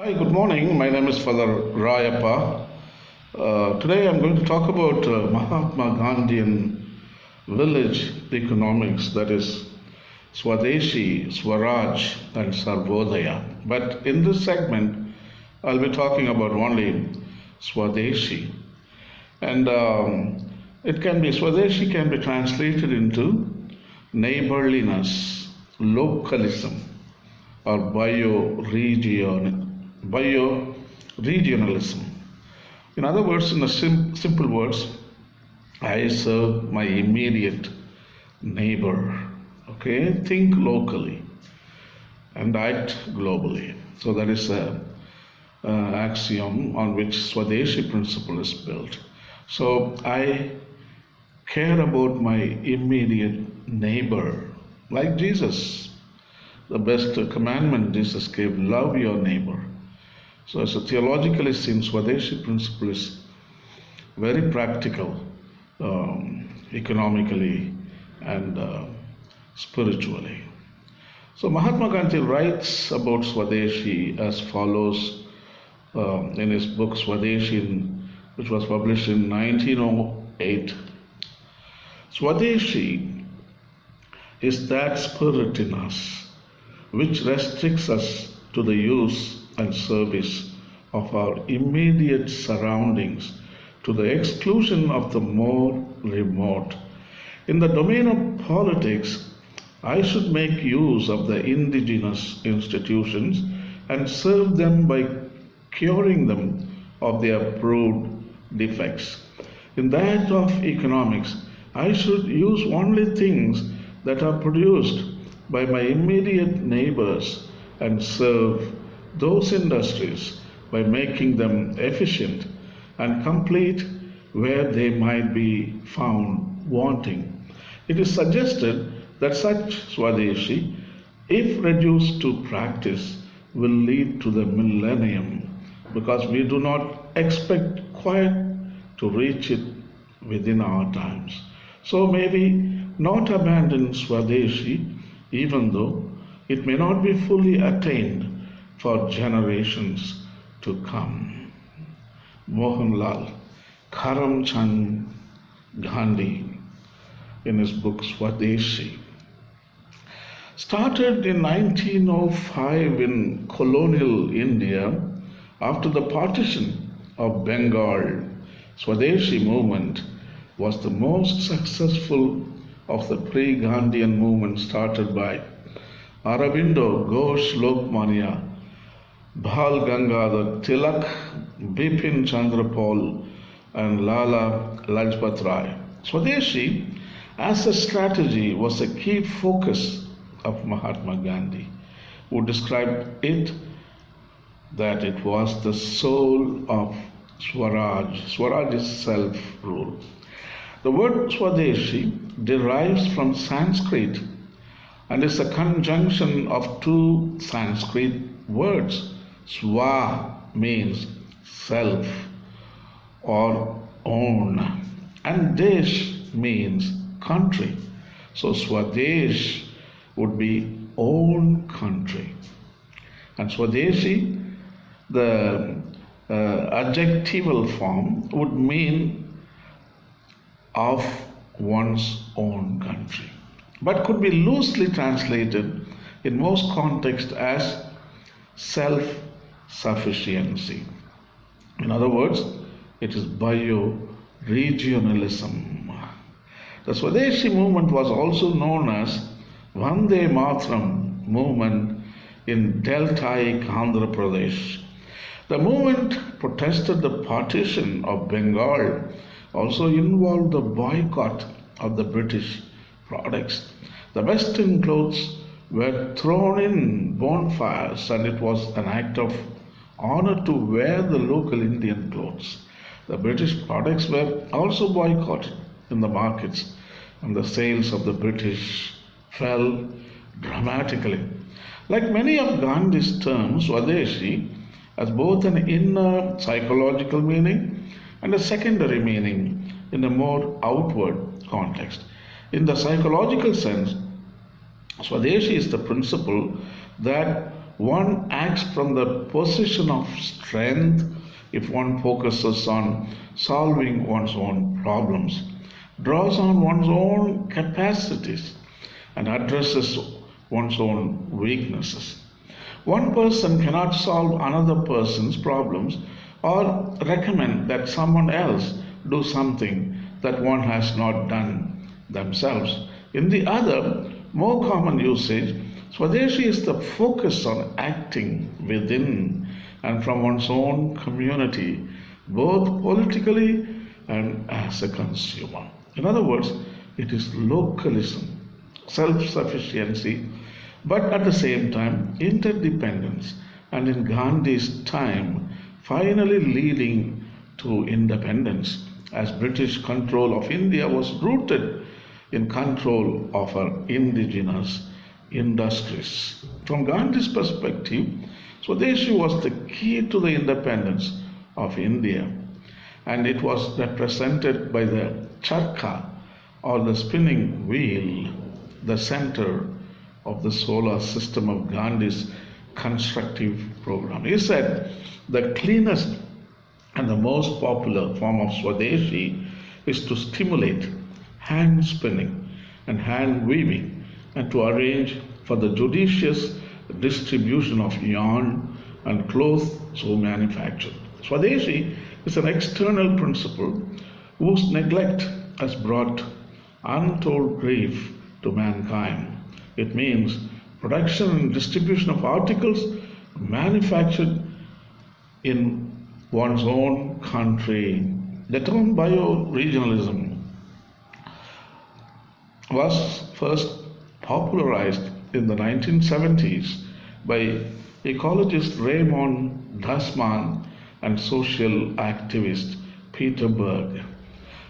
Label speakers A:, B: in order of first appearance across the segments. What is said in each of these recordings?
A: Hi, good morning. My name is Father Rayappa. Today I'm going to talk about Mahatma Gandhian village economics, that is Swadeshi, Swaraj, and Sarvodaya. But in this segment, I'll be talking about only Swadeshi. And Swadeshi can be translated into neighborliness, localism, or bioregionalism. In other words, in simple words, I serve my immediate neighbor. Okay, think locally and act globally. So that is a axiom on which Swadeshi principle is built. So I care about my immediate neighbor, like Jesus. The best commandment Jesus gave, love your neighbor. So as a theologically seen, Swadeshi principle is very practical, economically and spiritually. So Mahatma Gandhi writes about Swadeshi as follows in his book Swadeshi, which was published in 1908. Swadeshi is that spirit in us which restricts us to the use and service of our immediate surroundings to the exclusion of the more remote. In the domain of politics, I should make use of the indigenous institutions and serve them by curing them of their proved defects. In that of economics, I should use only things that are produced by my immediate neighbors and serve those industries by making them efficient and complete where they might be found wanting. It is suggested that such Swadeshi, if reduced to practice, will lead to the millennium because we do not expect quite to reach it within our times. So maybe not abandon Swadeshi, even though it may not be fully attained for generations to come. Mohanlal Karamchand Gandhi, in his book Swadeshi, started in 1905 in colonial India after the partition of Bengal. Swadeshi movement was the most successful of the pre-Gandhian movement started by Aurobindo Ghosh, Lokmanya, Bhal Gangadhar Tilak, Bipin Chandra Pal, and Lala Lajpat Rai. Swadeshi as a strategy was a key focus of Mahatma Gandhi, who described it that it was the soul of Swaraj. Swaraj is self-rule. The word Swadeshi derives from Sanskrit and is a conjunction of two Sanskrit words. Swa means self or own, and Desh means country. So Swadesh would be own country. And Swadeshi, the adjectival form, would mean of one's own country, but could be loosely translated in most contexts as self-sufficiency. In other words, it is bioregionalism. The Swadeshi movement was also known as Vande Mataram movement in deltaic Andhra Pradesh. The movement protested the partition of Bengal, also involved the boycott of the British products. The Western clothes were thrown in bonfires, and it was an act of honor to wear the local Indian clothes. The British products were also boycotted in the markets, and the sales of the British fell dramatically. Like many of Gandhi's terms, Swadeshi has both an inner psychological meaning and a secondary meaning in a more outward context. In the psychological sense, Swadeshi is the principle that One acts from the position of strength if one focuses on solving one's own problems, draws on one's own capacities, and addresses one's own weaknesses. One person cannot solve another person's problems or recommend that someone else do something that one has not done themselves. In the other, more common usage, Swadeshi is the focus on acting within and from one's own community, both politically and as a consumer. In other words, it is localism, self-sufficiency, but at the same time interdependence, and in Gandhi's time finally leading to independence, as British control of India was rooted in control of our indigenous industries. From Gandhi's perspective, Swadeshi was the key to the independence of India, and it was represented by the charkha, or the spinning wheel, the center of the solar system of Gandhi's constructive program. He said the cleanest and the most popular form of Swadeshi is to stimulate hand spinning and hand weaving, and to arrange for the judicious distribution of yarn and cloth so manufactured. Swadeshi is an external principle whose neglect has brought untold grief to mankind. It means production and distribution of articles manufactured in one's own country. The term bioregionalism was first popularized in the 1970s by ecologist Raymond, Dasmann, and social activist Peter Berg.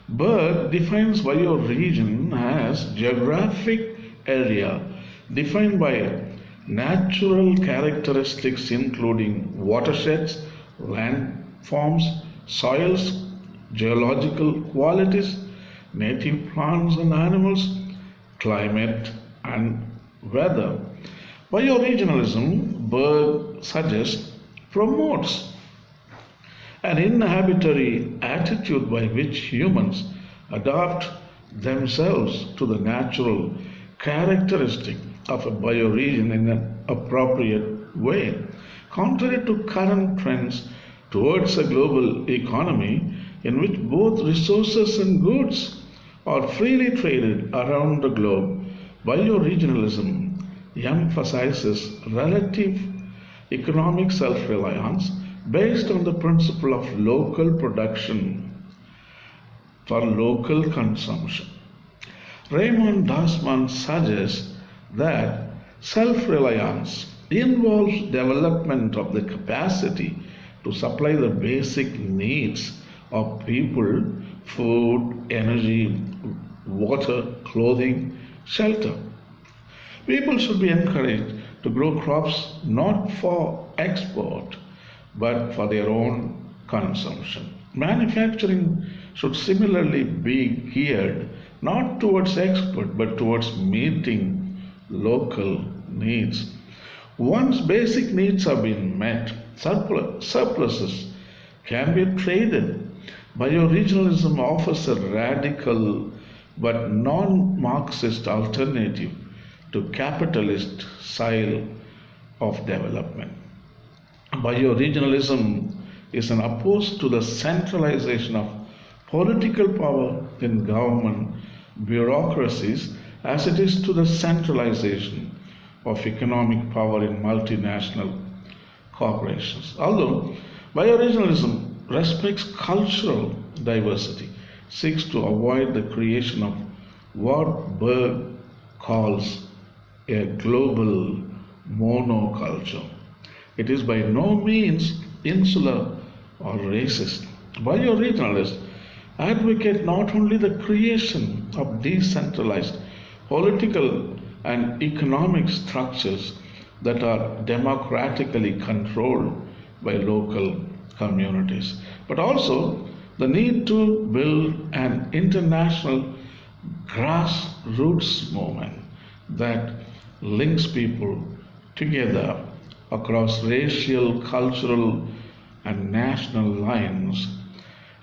A: Berg defines bioregion as geographic area defined by natural characteristics including watersheds, landforms, soils, geological qualities, native plants and animals, climate, and weather. Bioregionalism, Berg suggests, promotes an inhabitatory attitude by which humans adapt themselves to the natural characteristic of a bioregion in an appropriate way. Contrary to current trends towards a global economy in which both resources and goods are freely traded around the globe, bioregionalism emphasizes relative economic self-reliance based on the principle of local production for local consumption. Raymond Dasmann suggests that self-reliance involves development of the capacity to supply the basic needs of people: food, energy, water, clothing, shelter. People should be encouraged to grow crops not for export but for their own consumption. Manufacturing should similarly be geared not towards export but towards meeting local needs. Once basic needs have been met, surpluses can be traded. Bioregionalism offers a radical but non-Marxist alternative to capitalist style of development. Bioregionalism is an opposed to the centralization of political power in government bureaucracies as it is to the centralization of economic power in multinational corporations. Although bioregionalism respects cultural diversity, seeks to avoid the creation of what Berg calls a global monoculture. It is by no means insular or racist. Bioregionalists advocate not only the creation of decentralized political and economic structures that are democratically controlled by local communities, but also the need to build an international grassroots movement that links people together across racial, cultural, and national lines,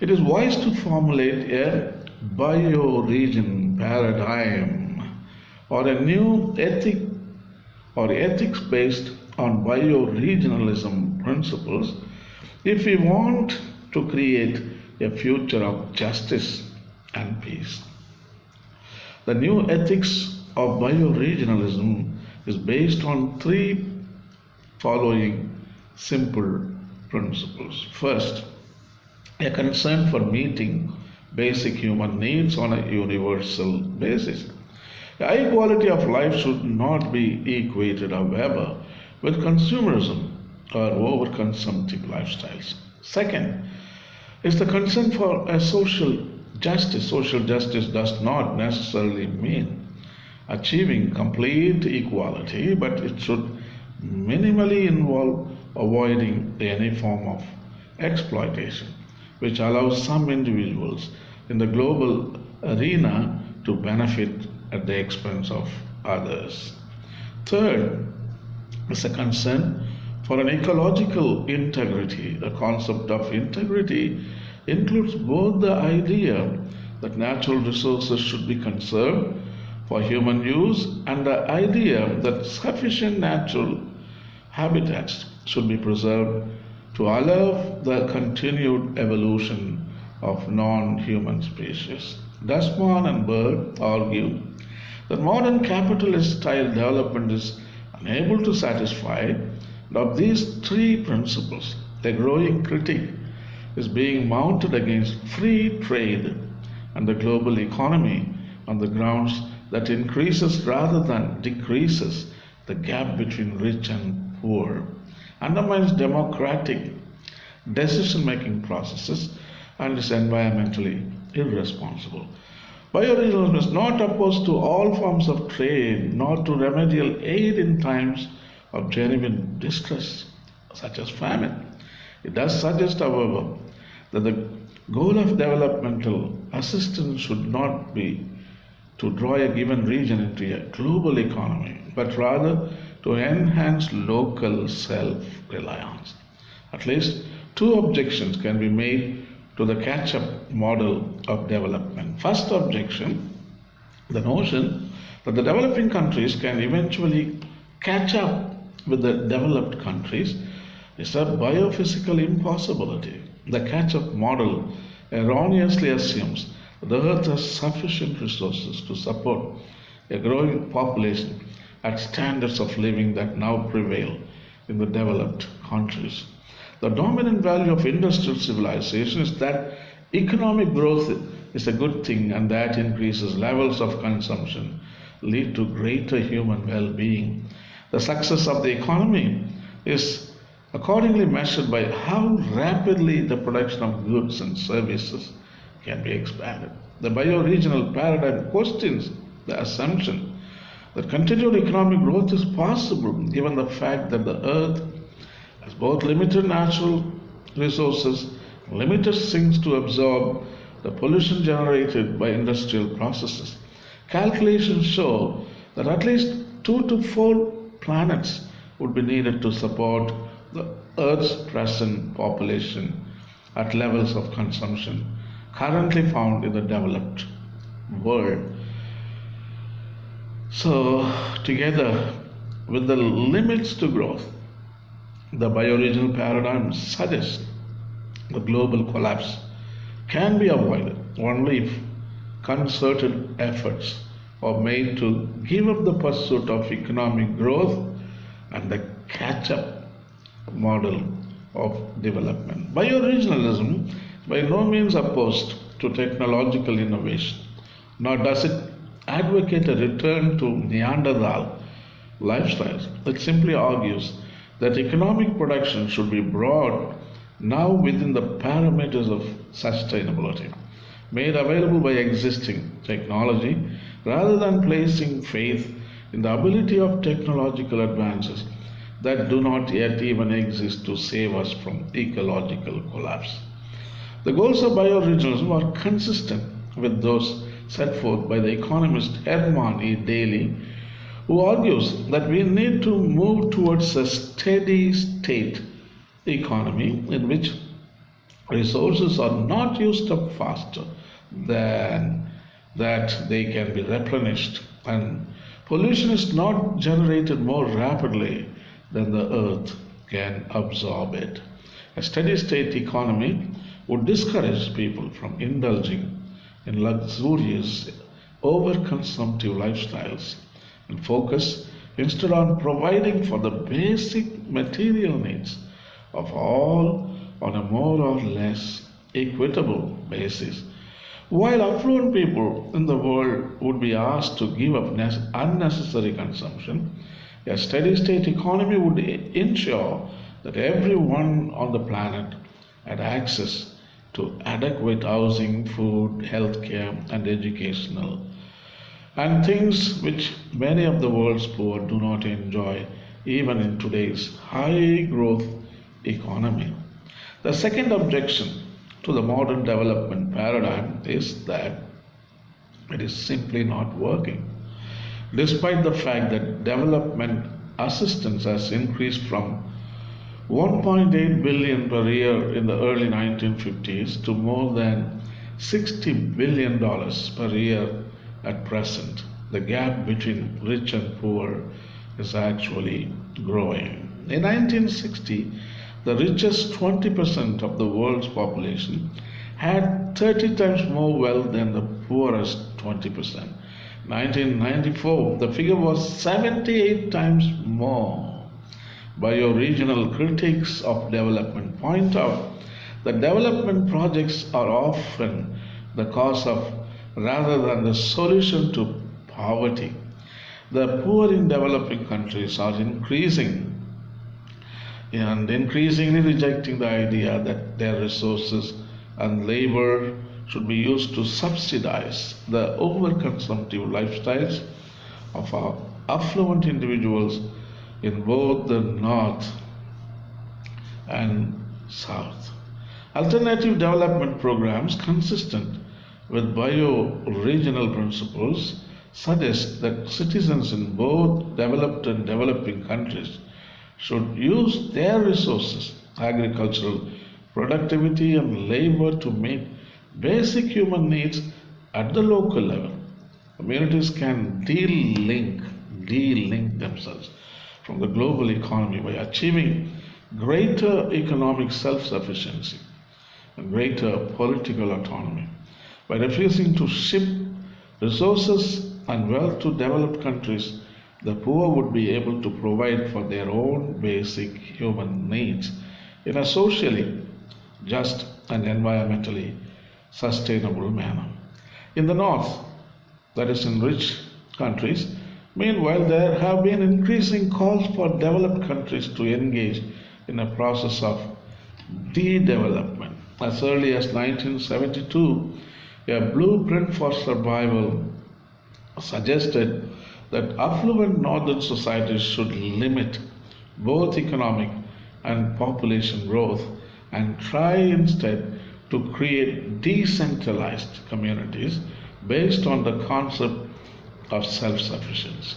A: it is wise to formulate a bioregion paradigm or a new ethics based on bioregionalism principles if we want to create a future of justice and peace. The new ethics of bioregionalism is based on three following simple principles. First, a concern for meeting basic human needs on a universal basis. A high quality of life should not be equated, however, with consumerism or overconsumptive lifestyles. Second is the concern for a social justice. Social justice does not necessarily mean achieving complete equality, but it should minimally involve avoiding any form of exploitation, which allows some individuals in the global arena to benefit at the expense of others. Third is a concern for an ecological integrity. The concept of integrity includes both the idea that natural resources should be conserved for human use and the idea that sufficient natural habitats should be preserved to allow the continued evolution of non-human species. Dasmann and Berg argue that modern capitalist-style development is unable to satisfy. Of these three principles, a growing critique is being mounted against free trade and the global economy on the grounds that increases rather than decreases the gap between rich and poor, undermines democratic decision-making processes, and is environmentally irresponsible. Bioregionalism is not opposed to all forms of trade, nor to remedial aid in times of genuine distress, such as famine. It does suggest, however, that the goal of developmental assistance should not be to draw a given region into a global economy, but rather to enhance local self-reliance. At least two objections can be made to the catch-up model of development. First objection, the notion that the developing countries can eventually catch up with the developed countries is a biophysical impossibility. The catch-up model erroneously assumes that the earth has sufficient resources to support a growing population at standards of living that now prevail in the developed countries. The dominant value of industrial civilization is that economic growth is a good thing and that increases levels of consumption lead to greater human well-being. The success of the economy is accordingly measured by how rapidly the production of goods and services can be expanded. The bioregional paradigm questions the assumption that continued economic growth is possible given the fact that the earth has both limited natural resources and limited sinks to absorb the pollution generated by industrial processes. Calculations show that at least 2 to 4 planets would be needed to support the Earth's present population at levels of consumption currently found in the developed world. So, together with the limits to growth, the bioregional paradigm suggests the global collapse can be avoided only if concerted efforts are made to give up the pursuit of economic growth and the catch-up model of development. Bioregionalism by no means opposed to technological innovation, nor does it advocate a return to Neanderthal lifestyles. It simply argues that economic production should be brought now within the parameters of sustainability, made available by existing technology, rather than placing faith in the ability of technological advances that do not yet even exist to save us from ecological collapse. The goals of bioregionalism are consistent with those set forth by the economist Hermann E. Daly, who argues that we need to move towards a steady state economy in which resources are not used up faster than that they can be replenished, and pollution is not generated more rapidly than the earth can absorb it. A steady state economy would discourage people from indulging in luxurious, overconsumptive lifestyles and focus instead on providing for the basic material needs of all on a more or less equitable basis. While affluent people in the world would be asked to give up unnecessary consumption, a steady state economy would ensure that everyone on the planet had access to adequate housing, food, healthcare, and educational, and things which many of the world's poor do not enjoy even in today's high growth economy. The second objection to the modern development paradigm is that it is simply not working. Despite the fact that development assistance has increased from 1.8 billion per year in the early 1950s to more than $60 billion per year at present, the gap between rich and poor is actually growing. In 1960, the richest 20% of the world's population had 30 times more wealth than the poorest 20%. 1994, the figure was 78 times more. Bioregional critics of development point out that development projects are often the cause of rather than the solution to poverty. The poor in developing countries are increasingly rejecting the idea that their resources and labor should be used to subsidize the overconsumptive lifestyles of our affluent individuals in both the north and south. Alternative development programs consistent with bioregional principles suggest that citizens in both developed and developing countries should use their resources, agricultural productivity and labor to meet basic human needs at the local level. Communities can de-link themselves from the global economy by achieving greater economic self-sufficiency and greater political autonomy. By refusing to ship resources and wealth to developed countries, the poor would be able to provide for their own basic human needs in a socially just and environmentally sustainable manner. In the north, that is in rich countries, meanwhile, there have been increasing calls for developed countries to engage in a process of de-development. As early as 1972, a blueprint for survival suggested that affluent northern societies should limit both economic and population growth and try instead to create decentralized communities based on the concept of self-sufficiency.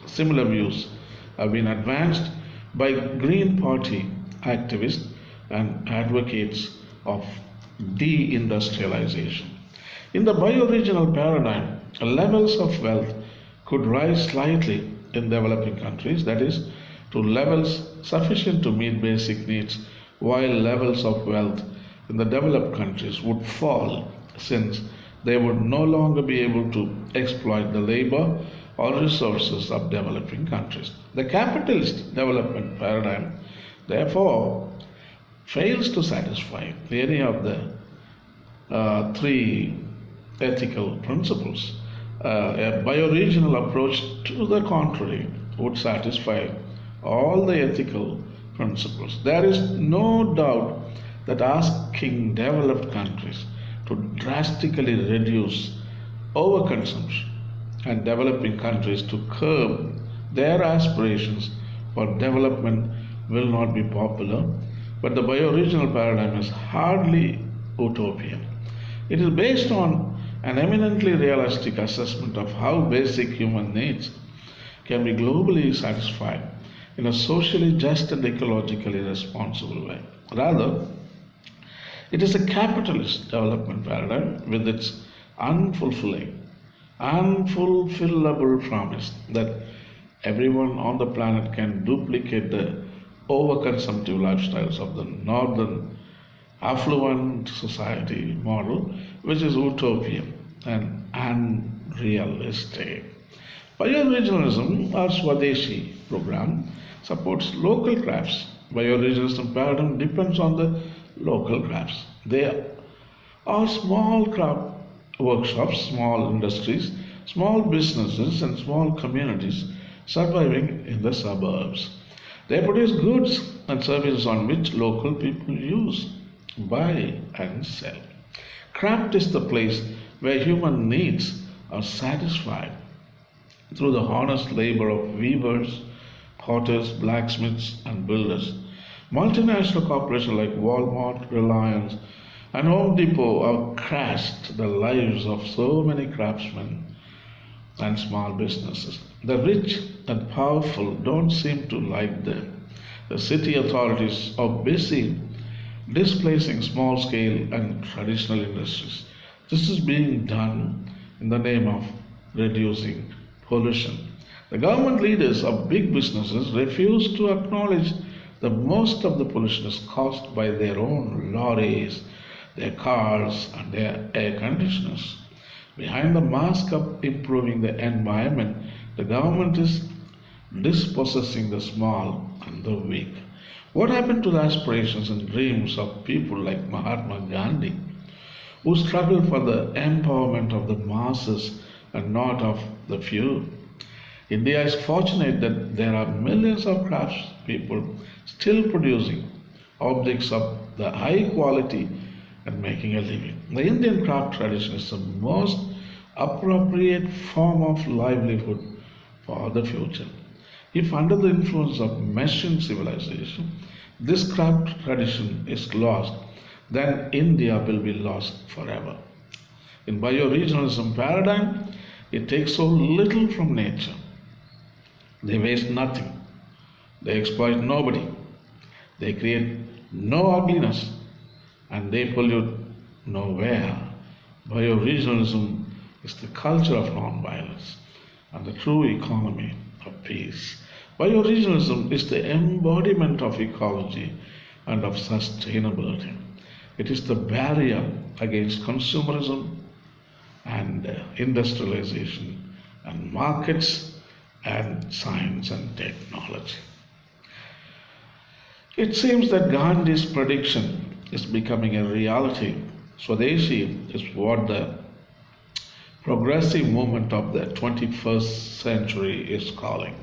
A: Similar views have been advanced by Green Party activists and advocates of deindustrialization. In the bioregional paradigm, levels of wealth could rise slightly in developing countries, that is, to levels sufficient to meet basic needs, while levels of wealth in the developed countries would fall since they would no longer be able to exploit the labor or resources of developing countries. The capitalist development paradigm, therefore, fails to satisfy any of the three ethical principles. A bioregional approach, to the contrary, would satisfy all the ethical principles. There is no doubt that asking developed countries to drastically reduce overconsumption and developing countries to curb their aspirations for development will not be popular, but the bioregional paradigm is hardly utopian. It is based on an eminently realistic assessment of how basic human needs can be globally satisfied in a socially just and ecologically responsible way. Rather, it is a capitalist development paradigm with its unfulfillable promise that everyone on the planet can duplicate the overconsumptive lifestyles of the northern affluent society model, which is utopian and unrealistic. Bioregionalism or Swadeshi program supports local crafts. Bioregionalism paradigm depends on the local crafts. They are small craft workshops, small industries, small businesses, and small communities surviving in the suburbs. They produce goods and services on which local people use, buy, and sell. Craft is the place where human needs are satisfied through the honest labor of weavers, potters, blacksmiths, and builders. Multinational corporations like Walmart, Reliance, and Home Depot have crashed the lives of so many craftsmen and small businesses. The rich and powerful don't seem to like them. The city authorities are busy displacing small scale and traditional industries. This is being done in the name of reducing pollution. The government leaders of big businesses refuse to acknowledge that most of the pollution is caused by their own lorries, their cars, and their air conditioners. Behind the mask of improving the environment, the government is dispossessing the small and the weak. What happened to the aspirations and dreams of people like Mahatma Gandhi, who struggled for the empowerment of the masses and not of the few? India is fortunate that there are millions of crafts people still producing objects of the high quality and making a living. The Indian craft tradition is the most appropriate form of livelihood for the future. If under the influence of machine civilization, this craft tradition is lost, then India will be lost forever. In bioregionalism paradigm, it takes so little from nature. They waste nothing. They exploit nobody. They create no ugliness and they pollute nowhere. Bioregionalism is the culture of non-violence and the true economy of peace. Bioregionalism is the embodiment of ecology and of sustainability. It is the barrier against consumerism and industrialization and markets and science and technology. It seems that Gandhi's prediction is becoming a reality. Swadeshi is what the progressive movement of the 21st century is calling.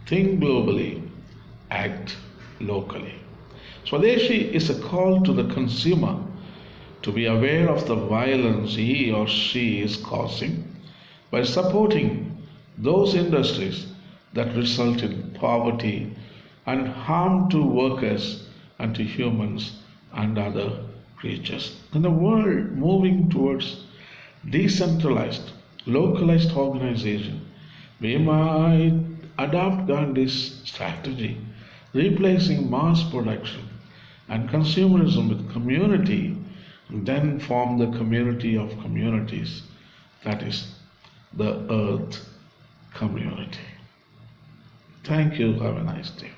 A: Think globally, act locally. Swadeshi is a call to the consumer to be aware of the violence he or she is causing by supporting those industries that result in poverty and harm to workers and to humans and other creatures. In a world moving towards decentralized, localized organization, we might adopt Gandhi's strategy, replacing mass production and consumerism with community, and then form the community of communities, that is, the earth community. Thank you. Have a nice day.